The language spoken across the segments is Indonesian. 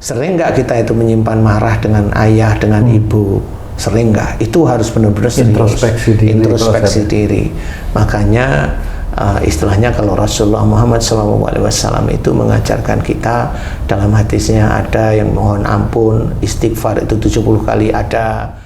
Sering nggak kita itu menyimpan marah dengan ayah, dengan ibu? Sering nggak? Itu harus benar-benar introspeksi diri. Makanya istilahnya kalau Rasulullah Muhammad SAW itu mengajarkan kita, dalam hadisnya ada yang mohon ampun, istighfar itu 70 kali ada.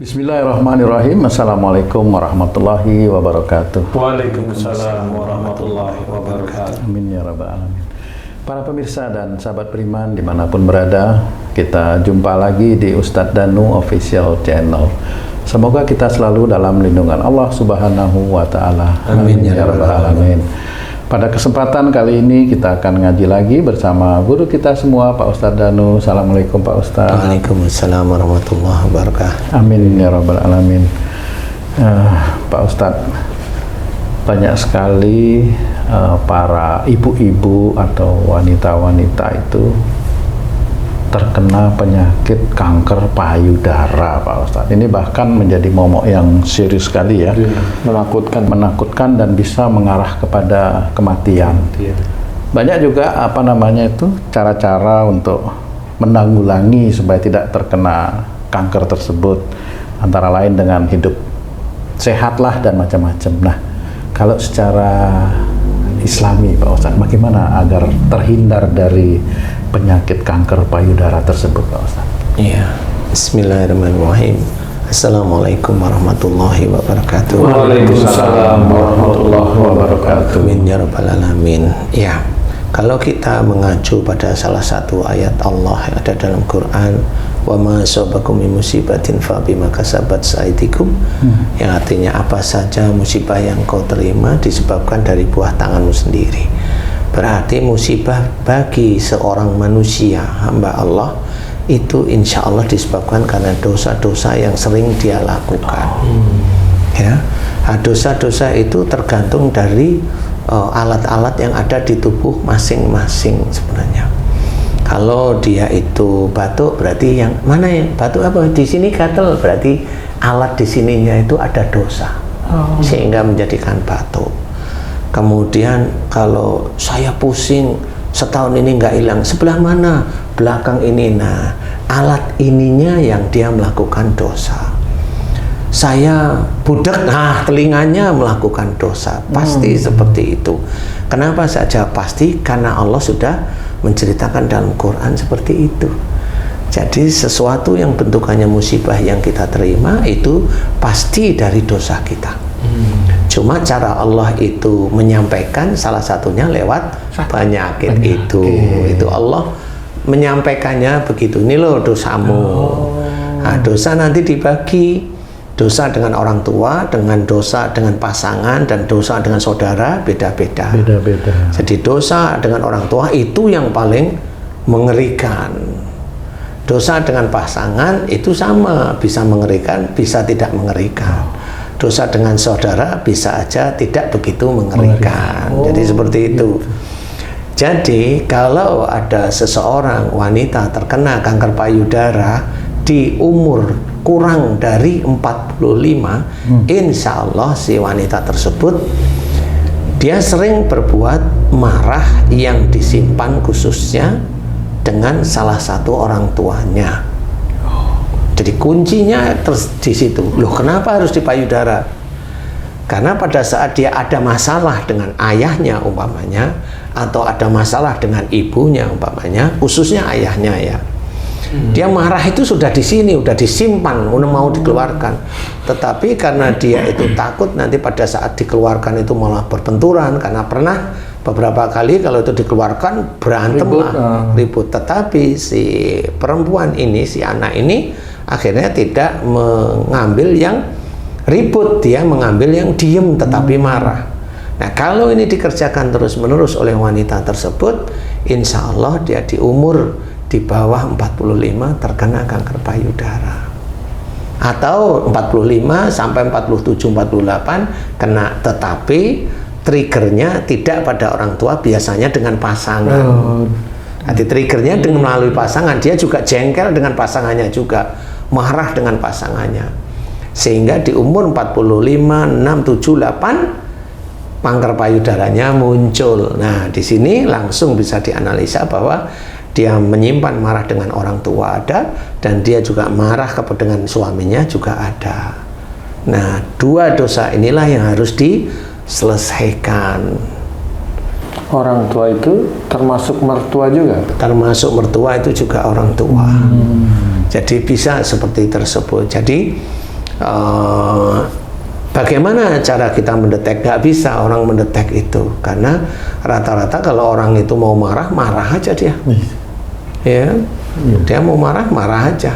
Bismillahirrahmanirrahim. Assalamualaikum warahmatullahi wabarakatuh. Waalaikumsalam warahmatullahi wabarakatuh. Amin ya rabbal alamin. Para pemirsa dan sahabat beriman dimanapun berada, kita jumpa lagi di Ustadz Danu Official Channel. Semoga kita selalu dalam lindungan Allah Subhanahu wa Ta'ala. Amin ya rabbal alamin. Pada kesempatan kali ini kita akan ngaji lagi bersama guru kita semua, Pak Ustadz Danu. Assalamualaikum Pak Ustadz. Waalaikumsalam warahmatullahi wabarakatuh. Amin ya rabbal alamin. Pak Ustadz, banyak sekali para ibu-ibu atau wanita-wanita itu terkena penyakit kanker payudara, Pak Ustadz. Ini bahkan menjadi momok yang serius sekali ya, menakutkan dan bisa mengarah kepada kematian. Banyak juga cara-cara untuk menanggulangi supaya tidak terkena kanker tersebut, antara lain dengan hidup sehatlah dan macam-macam. Nah, kalau secara Islami, Pak Ustadz, bagaimana agar terhindar dari penyakit kanker payudara tersebut, Pak Ustadz? Iya, Bismillahirrahmanirrahim. Assalamualaikum warahmatullahi wabarakatuh. Waalaikumsalam warahmatullahi wabarakatuh. Amin ya rabbal alamin. Ya, kalau kita mengacu pada salah satu ayat Allah yang ada dalam Quran, wa ma asabakum min musibatin fa bima kasabat aydikum, yang artinya apa saja musibah yang kau terima disebabkan dari buah tanganmu sendiri. Berarti musibah bagi seorang manusia, hamba Allah, itu insya Allah disebabkan karena dosa-dosa yang sering dia lakukan. Ya, dosa-dosa itu tergantung dari alat-alat yang ada di tubuh masing-masing sebenarnya. Kalau dia itu batuk, berarti yang mana ya? Batuk apa? Di sini gatel, berarti alat di sininya itu ada dosa, sehingga menjadikan batuk. Kemudian kalau saya pusing setahun ini nggak hilang, sebelah mana? Belakang ini. Nah, alat ininya yang dia melakukan dosa. Saya budak, nah telinganya melakukan dosa. Pasti seperti itu. Kenapa saja pasti? Karena Allah sudah menceritakan dalam Quran seperti itu. Jadi sesuatu yang bentukannya musibah yang kita terima itu pasti dari dosa kita. Cuma cara Allah itu menyampaikan salah satunya lewat penyakit itu. Itu Allah menyampaikannya begitu. Ini loh dosamu. Nah, dosa nanti dibagi. Dosa dengan orang tua, dengan dosa dengan pasangan, dan dosa dengan saudara beda-beda. Jadi dosa dengan orang tua itu yang paling mengerikan. Dosa dengan pasangan itu sama, bisa mengerikan, bisa tidak mengerikan. Dosa dengan saudara bisa aja tidak begitu mengerikan. Jadi seperti itu. Jadi kalau ada seseorang wanita terkena kanker payudara di umur kurang dari 45, insya Allah si wanita tersebut dia sering berbuat marah yang disimpan khususnya dengan salah satu orang tuanya. Jadi kuncinya di situ. Loh, kenapa harus di payudara? Karena pada saat dia ada masalah dengan ayahnya umpamanya, atau ada masalah dengan ibunya umpamanya, khususnya ayahnya ya, dia marah itu sudah di sini, sudah disimpan, udah mau dikeluarkan. Tetapi karena dia itu takut nanti pada saat dikeluarkan itu malah berbenturan, karena pernah beberapa kali kalau itu dikeluarkan berantem ribut. Tetapi si perempuan ini, si anak ini akhirnya tidak mengambil yang ribut, dia mengambil yang diem tetapi marah. Nah, kalau ini dikerjakan terus-menerus oleh wanita tersebut, insya Allah dia di umur di bawah 45 terkena kanker payudara. Atau 45 sampai 47, 48 kena, tetapi triggernya tidak pada orang tua, biasanya dengan pasangan. Nanti triggernya dengan melalui pasangan, dia juga jengkel dengan pasangannya juga, marah dengan pasangannya. Sehingga di umur 45, 6, 7, 8 kanker payudaranya muncul. Nah, di sini langsung bisa dianalisa bahwa dia menyimpan marah dengan orang tua ada, dan dia juga marah dengan suaminya juga ada. Nah, dua dosa inilah yang harus diselesaikan. Orang tua itu termasuk mertua juga? Termasuk mertua itu juga orang tua. Jadi bisa seperti tersebut. Jadi bagaimana cara kita mendetek? Gak bisa orang mendetek itu, karena rata-rata kalau orang itu mau marah, marah aja dia. Ya, dia mau marah, marah aja.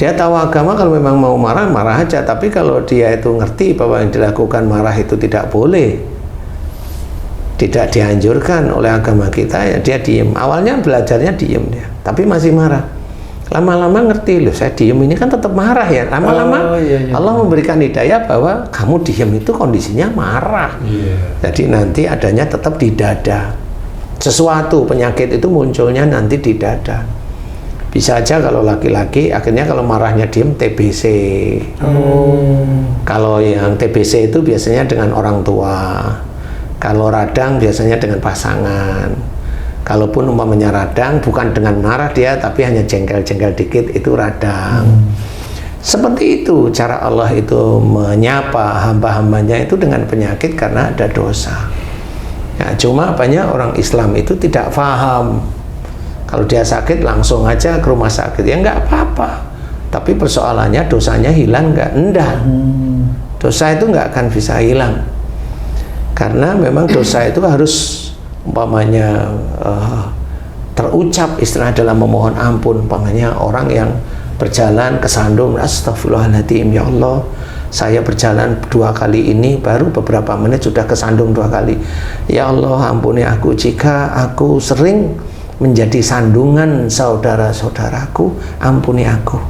Dia tahu agama, kalau memang mau marah, marah aja. Tapi kalau dia itu ngerti bahwa yang dilakukan marah itu tidak boleh, tidak dianjurkan oleh agama kita, ya dia diem. Awalnya belajarnya diem dia, tapi masih marah. Lama-lama ngerti, loh saya diem ini kan tetap marah ya. Lama-lama Allah memberikan hidayah bahwa kamu diem itu kondisinya marah. Jadi nanti adanya tetap di dada. Sesuatu penyakit itu munculnya nanti di dada. Bisa aja kalau laki-laki akhirnya kalau marahnya diem TBC. Kalau yang TBC itu biasanya dengan orang tua. Kalau radang biasanya dengan pasangan. Kalaupun umpamanya radang bukan dengan marah dia, tapi hanya jengkel-jengkel dikit, itu radang. Seperti itu cara Allah itu menyapa hamba-hambanya itu dengan penyakit karena ada dosa. Ya, cuma banyak orang Islam itu tidak paham. Kalau dia sakit langsung aja ke rumah sakit, ya nggak apa-apa. Tapi persoalannya dosanya hilang nggak? Enggak. Dosa itu nggak akan bisa hilang. Karena memang dosa itu harus umpamanya terucap istilah dalam memohon ampun. Umpamanya orang yang berjalan kesandung, astagfirullahaladzim, ya Allah, saya berjalan 2 kali ini, baru beberapa menit sudah kesandung 2 kali. Ya Allah, ampuni aku jika aku sering menjadi sandungan saudara-saudaraku, ampuni aku.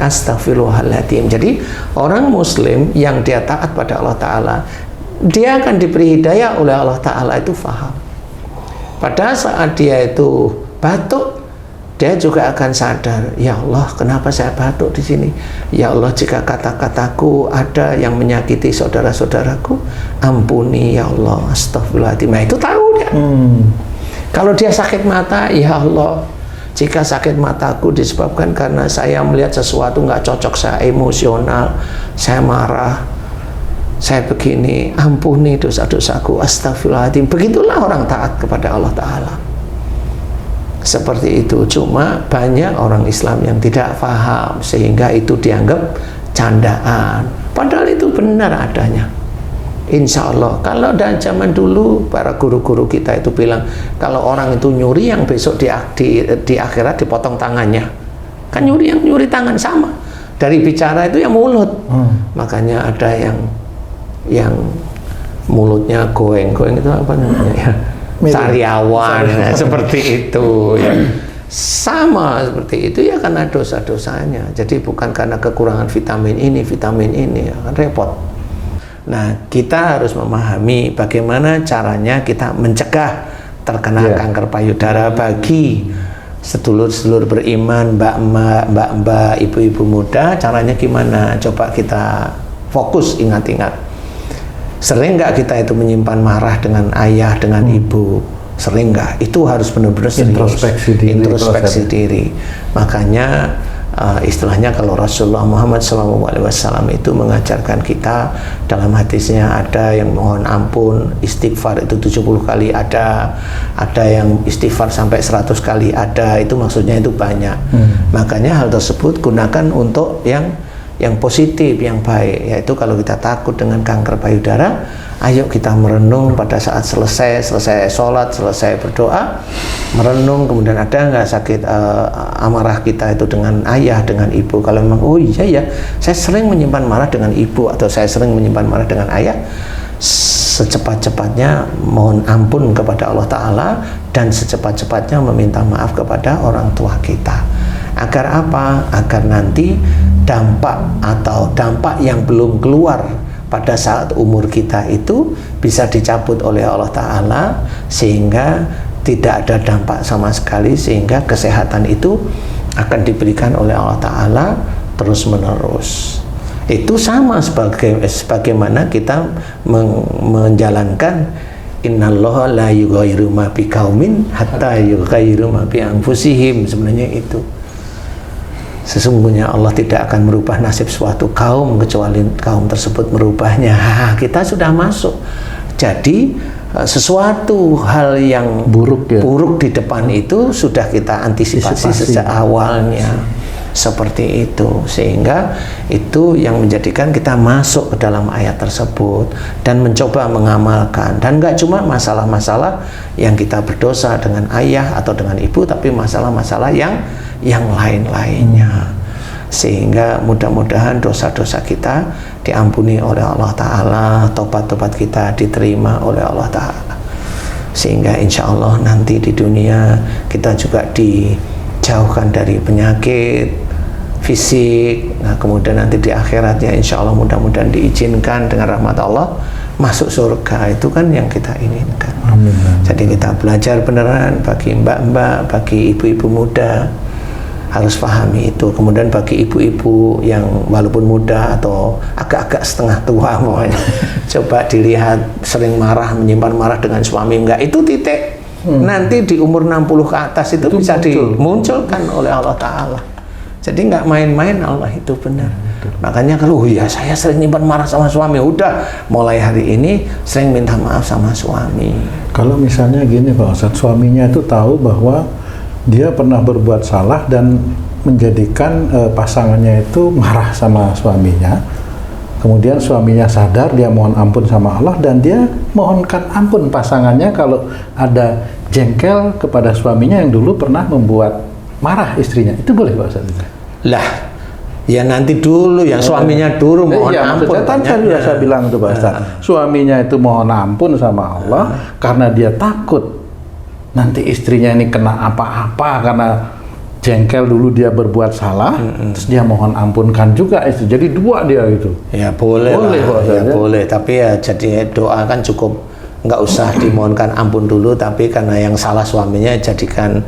Astagfirullahaladzim. Jadi orang muslim yang dia taat pada Allah Ta'ala, dia akan diberi hidayah oleh Allah Ta'ala itu faham. Pada saat dia itu batuk, dia juga akan sadar, ya Allah, kenapa saya batuk di sini? Ya Allah, jika kata-kataku ada yang menyakiti saudara-saudaraku, ampuni ya Allah, astagfirullahaladzim. Nah, itu tahu dia. Kalau dia sakit mata, ya Allah, jika sakit mataku disebabkan karena saya melihat sesuatu nggak cocok, saya emosional, saya marah, saya begini, ampuni dosa-dosaku, astagfirullahaladzim. Begitulah orang taat kepada Allah Ta'ala. Seperti itu. Cuma banyak orang Islam yang tidak paham, sehingga itu dianggap candaan. Padahal itu benar adanya. Insya Allah. Kalau dari zaman dulu, para guru-guru kita itu bilang, kalau orang itu nyuri, yang besok di akhirat dipotong tangannya. Kan nyuri, yang nyuri tangan sama. Dari bicara itu ya mulut. Makanya ada yang mulutnya goeng-goeng itu apa namanya ya, sariawan, ya, seperti itu ya. Sama seperti itu ya, karena dosa-dosanya. Jadi bukan karena kekurangan vitamin ini ya, kan repot. Nah, kita harus memahami bagaimana caranya kita mencegah terkena kanker payudara bagi sedulur-sedulur beriman, mbak-mbak, ibu-ibu muda. Caranya gimana? Coba kita fokus, ingat-ingat. Sering nggak kita itu menyimpan marah dengan ayah, dengan ibu? Sering nggak? Itu harus benar-benar serius. Introspeksi diri. Makanya istilahnya kalau Rasulullah Muhammad SAW itu mengajarkan kita, dalam hadisnya ada yang mohon ampun, istighfar itu 70 kali ada yang istighfar sampai 100 kali ada, itu maksudnya itu banyak. Makanya hal tersebut gunakan untuk yang positif, yang baik, yaitu kalau kita takut dengan kanker payudara, ayo kita merenung pada saat selesai sholat, selesai berdoa, merenung, kemudian ada nggak sakit amarah kita itu dengan ayah, dengan ibu. Kalau memang, oh iya ya, saya sering menyimpan marah dengan ibu, atau saya sering menyimpan marah dengan ayah, secepat-cepatnya mohon ampun kepada Allah Ta'ala, dan secepat-cepatnya meminta maaf kepada orang tua kita. Agar apa? Agar nanti dampak yang belum keluar pada saat umur kita itu bisa dicabut oleh Allah Ta'ala, sehingga tidak ada dampak sama sekali, sehingga kesehatan itu akan diberikan oleh Allah Ta'ala terus menerus. Itu sama sebagaimana kita menjalankan innallaha la yughayyiru ma biqaumin hatta yughayyiru ma bi anfusihim. Sebenarnya itu, sesungguhnya Allah tidak akan merubah nasib suatu kaum kecuali kaum tersebut merubahnya. Kita sudah masuk. Jadi sesuatu hal yang buruk di depan itu sudah kita antisipasi sejak awalnya. Seperti itu, sehingga itu yang menjadikan kita masuk ke dalam ayat tersebut dan mencoba mengamalkan. Dan nggak cuma masalah-masalah yang kita berdosa dengan ayah atau dengan ibu, tapi masalah-masalah yang lain-lainnya. Sehingga mudah-mudahan dosa-dosa kita diampuni oleh Allah Ta'ala, tobat-tobat kita diterima oleh Allah Ta'ala, sehingga insya Allah nanti di dunia kita juga dijauhkan dari penyakit fisik. Nah, kemudian nanti di akhiratnya insya Allah mudah-mudahan diizinkan dengan rahmat Allah masuk surga. Itu kan yang kita inginkan. Amin. Jadi kita belajar beneran, bagi mbak-mbak, bagi ibu-ibu muda harus pahami itu. Kemudian bagi ibu-ibu yang walaupun muda atau agak-agak setengah tua pokoknya coba dilihat sering marah, menyimpan marah dengan suami, enggak, itu titik. Nanti di umur 60 ke atas itu bisa dimunculkan oleh Allah Ta'ala. Jadi nggak main-main, Allah itu benar. Makanya kalau ya saya sering nyimpan marah sama suami, udah mulai hari ini sering minta maaf sama suami. Kalau misalnya gini Pak Ustadz, suaminya itu tahu bahwa dia pernah berbuat salah dan menjadikan pasangannya itu marah sama suaminya. Kemudian suaminya sadar, dia mohon ampun sama Allah dan dia mohonkan ampun pasangannya kalau ada jengkel kepada suaminya yang dulu pernah membuat marah istrinya. Itu boleh Pak Ustadz? Lah, ya nanti dulu yang suaminya dulu mohon ampun. Kan saya bilang itu Pak Ustadz, suaminya itu mohon ampun sama Allah karena dia takut nanti istrinya ini kena apa-apa karena jengkel dulu dia berbuat salah, terus dia mohon ampunkan juga istri. Jadi dua dia itu. Ya boleh lah, ya boleh. Tapi ya jadi doa kan cukup, nggak usah dimohonkan ampun dulu. Tapi karena yang salah suaminya jadikan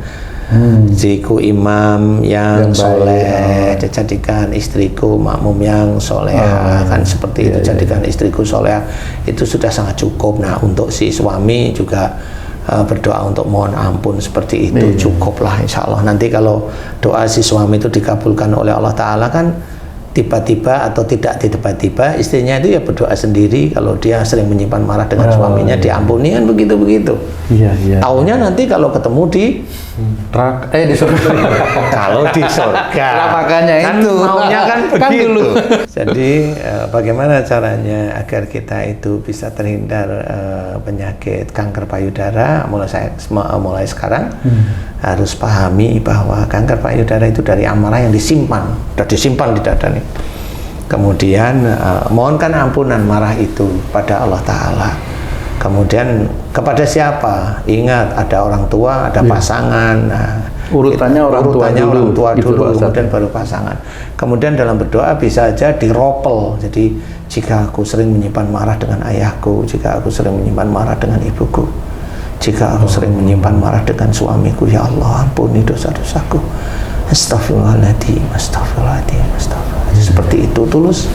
istriku imam yang soleh, jadikan istriku makmum yang soleh, kan seperti itu. Jadikan istriku soleh, itu sudah sangat cukup. Nah, untuk si suami juga berdoa untuk mohon ampun seperti itu, cukuplah insya Allah. Nanti kalau doa si suami itu dikabulkan oleh Allah Ta'ala kan tiba-tiba atau tidak tiba-tiba istrinya itu ya berdoa sendiri. Kalau dia sering menyimpan marah dengan suaminya diampuni kan begitu-begitu. Iya. Taunya nanti kalau ketemu di di surga. Kalau di surga. Nah, makanya kan itu maunya kan begitu. Dulu. Jadi bagaimana caranya agar kita itu bisa terhindar penyakit kanker payudara? Mulai sekarang harus pahami bahwa kanker payudara itu dari amarah yang sudah disimpan di dada nih. Kemudian mohonkan ampunan marah itu pada Allah Ta'ala. Kemudian kepada siapa? Ingat, ada orang tua, ada pasangan. Nah, urutannya orang tua dulu, kemudian baru pasangan. Kemudian dalam berdoa bisa aja diropel. Jadi jika aku sering menyimpan marah dengan ayahku, jika aku sering menyimpan marah dengan ibuku, jika aku sering menyimpan marah dengan suamiku, ya Allah ampuni dosa-dosaku. Astagfirullahaladzim, astagfirullahaladzim, astagfirullahaladzim. Seperti itu tulus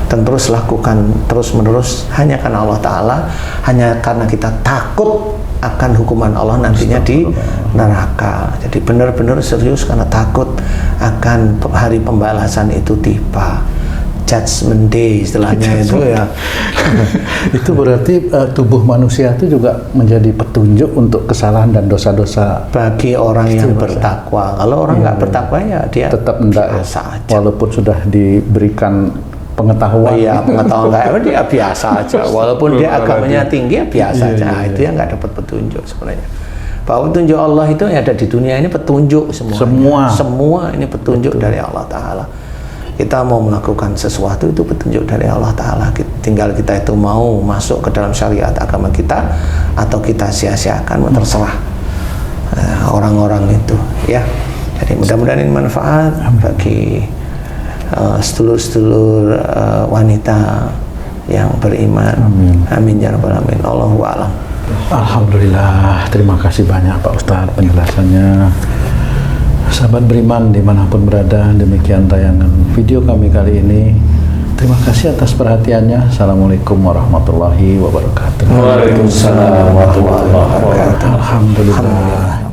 dan terus lakukan terus menerus hanya karena Allah Ta'ala, hanya karena kita takut akan hukuman Allah nantinya di neraka. Jadi benar-benar serius karena takut akan hari pembalasan itu tiba. Judgment Day istilahnya itu ya. Itu berarti tubuh manusia itu juga menjadi petunjuk untuk kesalahan dan dosa-dosa bagi orang yang bertakwa. Kalau orang nggak bertakwa ya dia tetap biasa aja. Walaupun sudah diberikan pengetahuan. Iya, pengetahuan nggak dia biasa aja. Walaupun dia agamanya tinggi ya biasa aja. Itu yang nggak dapat petunjuk sebenarnya. Bahwa petunjuk Allah itu yang ada di dunia ini petunjuk semua ini petunjuk dari Allah Ta'ala. Kita mau melakukan sesuatu itu petunjuk dari Allah Ta'ala. Tinggal kita itu mau masuk ke dalam syariat agama kita atau kita sia-siakan, terserah orang-orang itu ya. Jadi mudah-mudahan ini manfaat bagi sedulur-sedulur wanita yang beriman. Amin ya rabbal alamin. Allahu a'lam. Alhamdulillah, terima kasih banyak Pak Ustadz penjelasannya. Sahabat beriman dimanapun berada, demikian tayangan video kami kali ini. Terima kasih atas perhatiannya. Assalamualaikum warahmatullahi wabarakatuh. Waalaikumsalam warahmatullahi wabarakatuh. Alhamdulillah.